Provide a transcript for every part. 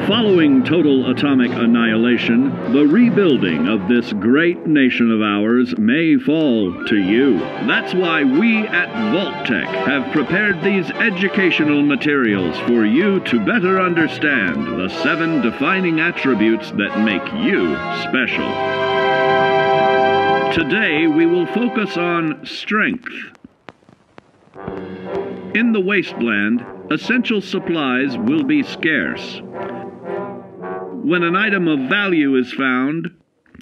Following total atomic annihilation, the rebuilding of this great nation of ours may fall to you. That's why we at Vault-Tec have prepared these educational materials for you to better understand the 7 defining attributes that make you special. Today, we will focus on strength. In the wasteland, essential supplies will be scarce. When an item of value is found,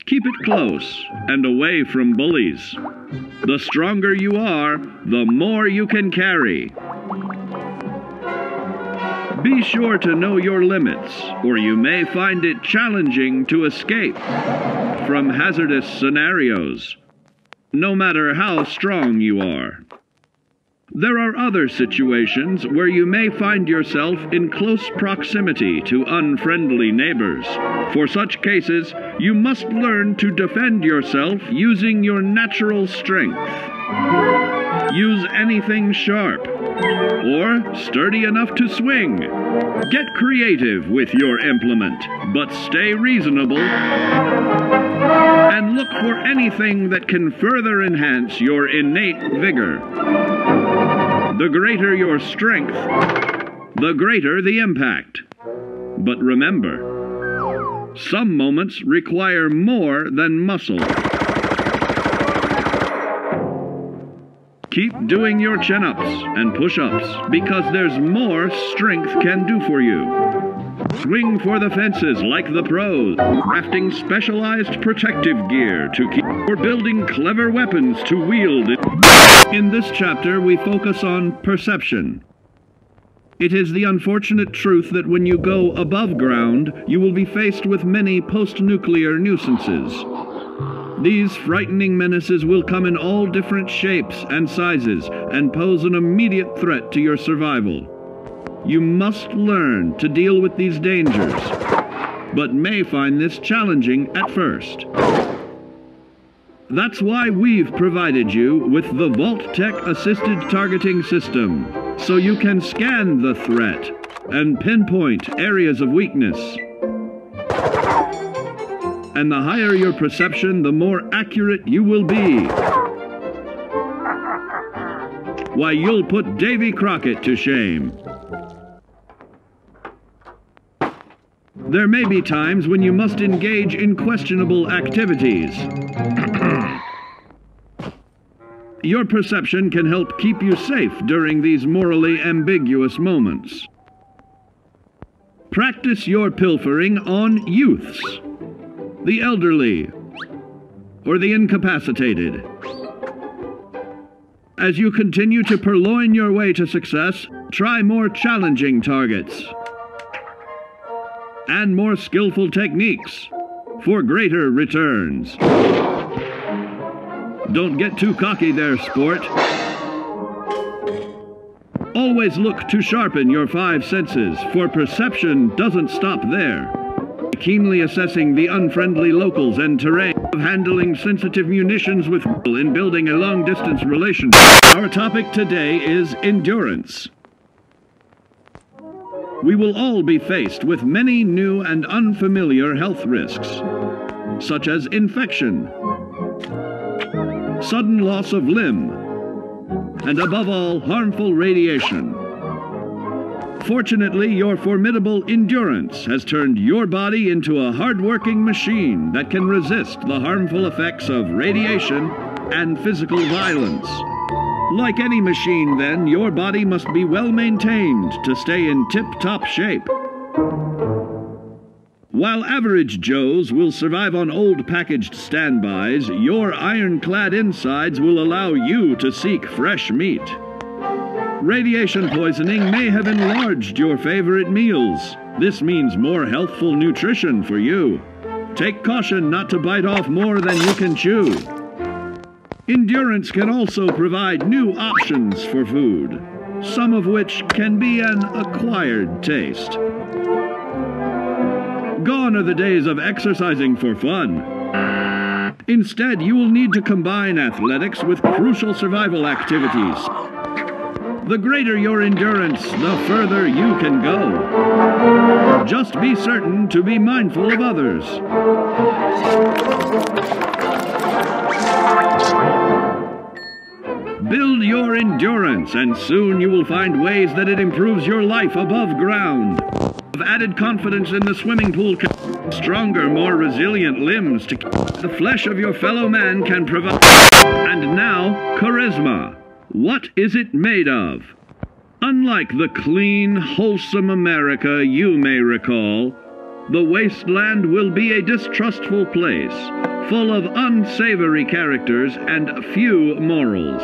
keep it close and away from bullies. The stronger you are, the more you can carry. Be sure to know your limits, or you may find it challenging to escape from hazardous scenarios, no matter how strong you are. There are other situations where you may find yourself in close proximity to unfriendly neighbors. For such cases, you must learn to defend yourself using your natural strength. Use anything sharp, or sturdy enough to swing. Get creative with your implement, but stay reasonable. And look for anything that can further enhance your innate vigor. The greater your strength, the greater the impact. But remember, some moments require more than muscle. Keep doing your chin-ups and push-ups, because there's more strength can do for you. Swing for the fences like the pros, crafting specialized protective gear to keep, or building clever weapons to wield it. In this chapter, we focus on perception. It is the unfortunate truth that when you go above ground, you will be faced with many post-nuclear nuisances. These frightening menaces will come in all different shapes and sizes and pose an immediate threat to your survival. You must learn to deal with these dangers, but may find this challenging at first. That's why we've provided you with the Vault-Tec Assisted Targeting System, so you can scan the threat and pinpoint areas of weakness. And the higher your perception, the more accurate you will be. Why, you'll put Davy Crockett to shame. There may be times when you must engage in questionable activities. Your perception can help keep you safe during these morally ambiguous moments. Practice your pilfering on youths, the elderly, or the incapacitated. As you continue to purloin your way to success, try more challenging targets and more skillful techniques for greater returns. Don't get too cocky there, sport. Always look to sharpen your 5 senses, for perception doesn't stop there. Keenly assessing the unfriendly locals and terrain, of handling sensitive munitions with in building a long-distance relationship. Our topic today is endurance. We will all be faced with many new and unfamiliar health risks, such as infection, sudden loss of limb, and above all, harmful radiation. Fortunately, your formidable endurance has turned your body into a hard-working machine that can resist the harmful effects of radiation and physical violence. Like any machine, then, your body must be well maintained to stay in tip-top shape. While average Joes will survive on old packaged standbys, your ironclad insides will allow you to seek fresh meat. Radiation poisoning may have enlarged your favorite meals. This means more healthful nutrition for you. Take caution not to bite off more than you can chew. Endurance can also provide new options for food, some of which can be an acquired taste. Gone are the days of exercising for fun. Instead, you will need to combine athletics with crucial survival activities. The greater your endurance, the further you can go. Just be certain to be mindful of others. Build your endurance, and soon you will find ways that it improves your life above ground. Have added confidence in the swimming pool. Stronger, more resilient limbs to the flesh of your fellow man can provide. And now, charisma. What is it made of? Unlike the clean, wholesome America you may recall, the wasteland will be a distrustful place, full of unsavory characters and few morals.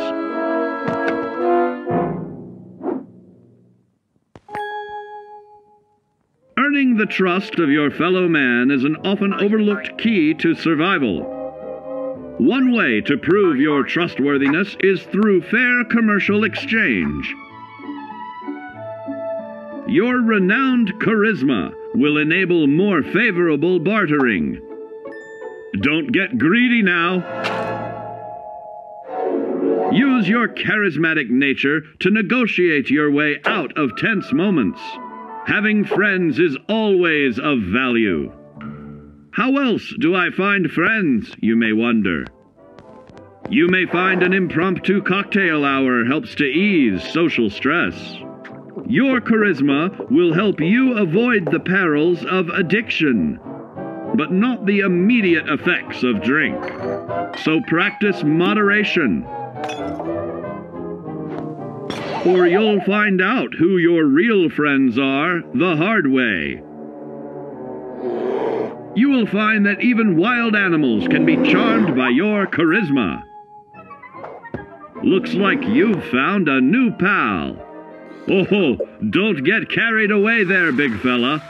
Earning the trust of your fellow man is an often overlooked key to survival. One way to prove your trustworthiness is through fair commercial exchange. Your renowned charisma will enable more favorable bartering. Don't get greedy now. Use your charismatic nature to negotiate your way out of tense moments. Having friends is always of value. How else do I find friends, you may wonder? You may find an impromptu cocktail hour helps to ease social stress. Your charisma will help you avoid the perils of addiction, but not the immediate effects of drink. So practice moderation, or you'll find out who your real friends are the hard way. You will find that even wild animals can be charmed by your charisma. Looks like you've found a new pal. Oh, don't get carried away there, big fella.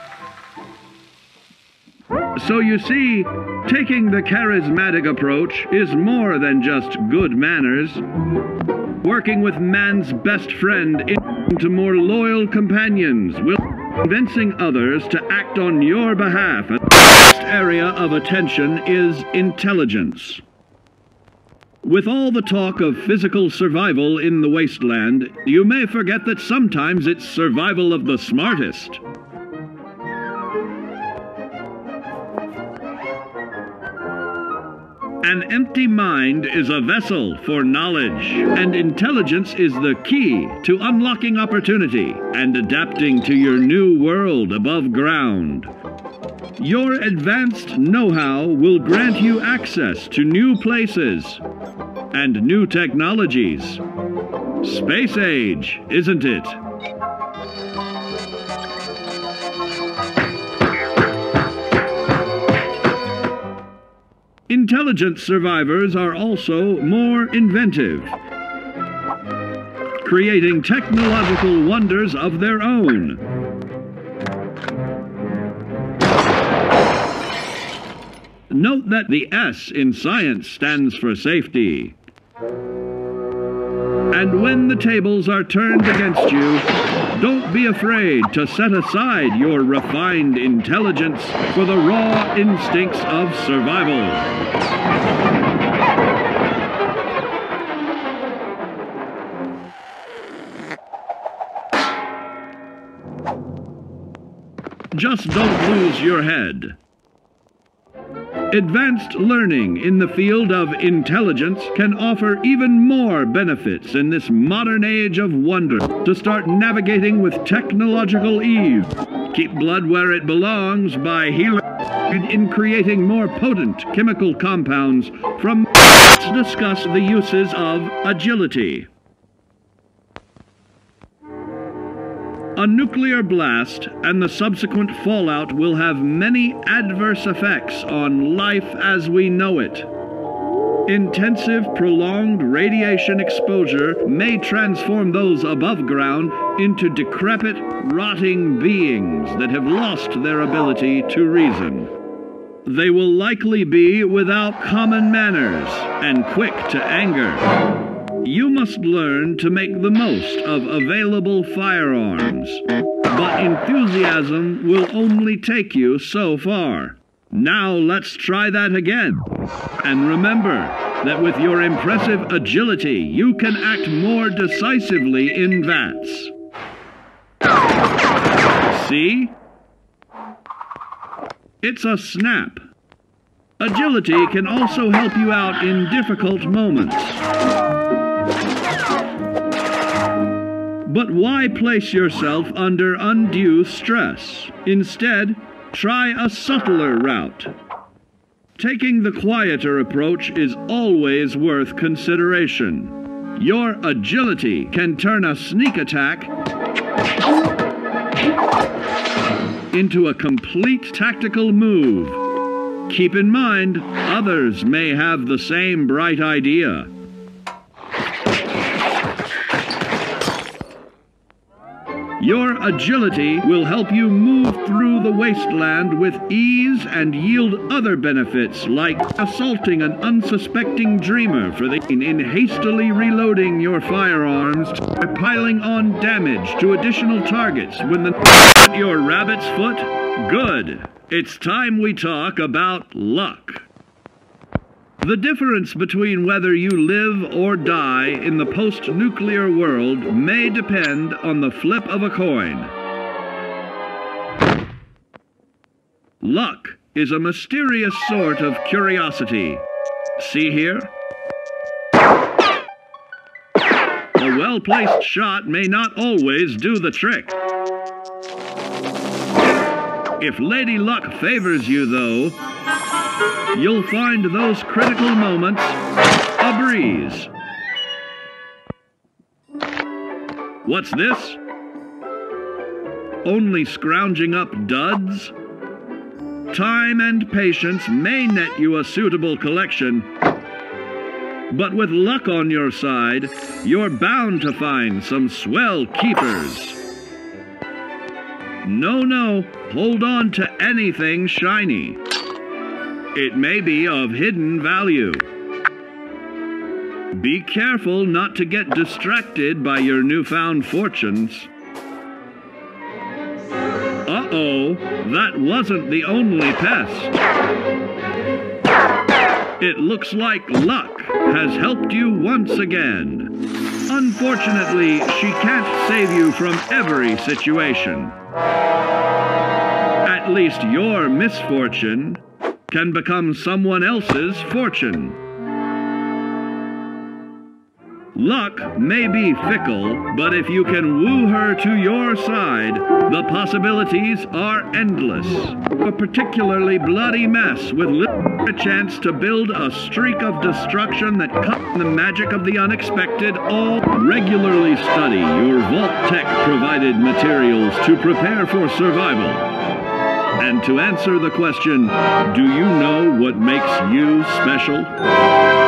So you see, taking the charismatic approach is more than just good manners. Working with man's best friend into more loyal companions will convincing others to act on your behalf. The next area of attention is intelligence. With all the talk of physical survival in the wasteland, you may forget that sometimes it's survival of the smartest. An empty mind is a vessel for knowledge, and intelligence is the key to unlocking opportunity and adapting to your new world above ground. Your advanced know-how will grant you access to new places and new technologies. Space age, isn't it? Intelligent survivors are also more inventive, creating technological wonders of their own. Note that the S in science stands for safety. And when the tables are turned against you, don't be afraid to set aside your refined intelligence for the raw instincts of survival. Just don't lose your head. Advanced learning in the field of intelligence can offer even more benefits in this modern age of wonder. To start navigating with technological ease, keep blood where it belongs by healing in creating more potent chemical compounds from. Let's discuss the uses of agility. A nuclear blast and the subsequent fallout will have many adverse effects on life as we know it. Intensive, prolonged radiation exposure may transform those above ground into decrepit, rotting beings that have lost their ability to reason. They will likely be without common manners and quick to anger. You must learn to make the most of available firearms, but enthusiasm will only take you so far. Now let's try that again. And remember that with your impressive agility, you can act more decisively in vats. See? It's a snap. Agility can also help you out in difficult moments. But why place yourself under undue stress? Instead, try a subtler route. Taking the quieter approach is always worth consideration. Your agility can turn a sneak attack into a complete tactical move. Keep in mind, others may have the same bright idea. Your agility will help you move through the wasteland with ease and yield other benefits like assaulting an unsuspecting dreamer in hastily reloading your firearms by piling on damage to additional targets when at your rabbit's foot. Good. It's time we talk about luck. The difference between whether you live or die in the post-nuclear world may depend on the flip of a coin. Luck is a mysterious sort of curiosity. See here? A well-placed shot may not always do the trick. If Lady Luck favors you, though, you'll find those critical moments a breeze. What's this? Only scrounging up duds? Time and patience may net you a suitable collection, but with luck on your side, you're bound to find some swell keepers. No, hold on to anything shiny. It may be of hidden value. Be careful not to get distracted by your newfound fortunes. Uh-oh, that wasn't the only pest. It looks like luck has helped you once again. Unfortunately, she can't save you from every situation. At least your misfortune can become someone else's fortune. Luck may be fickle, but if you can woo her to your side, the possibilities are endless. A particularly bloody mess with a chance to build a streak of destruction that cuts the magic of the unexpected. All regularly study your Vault Tech provided materials to prepare for survival. And to answer the question, do you know what makes you special?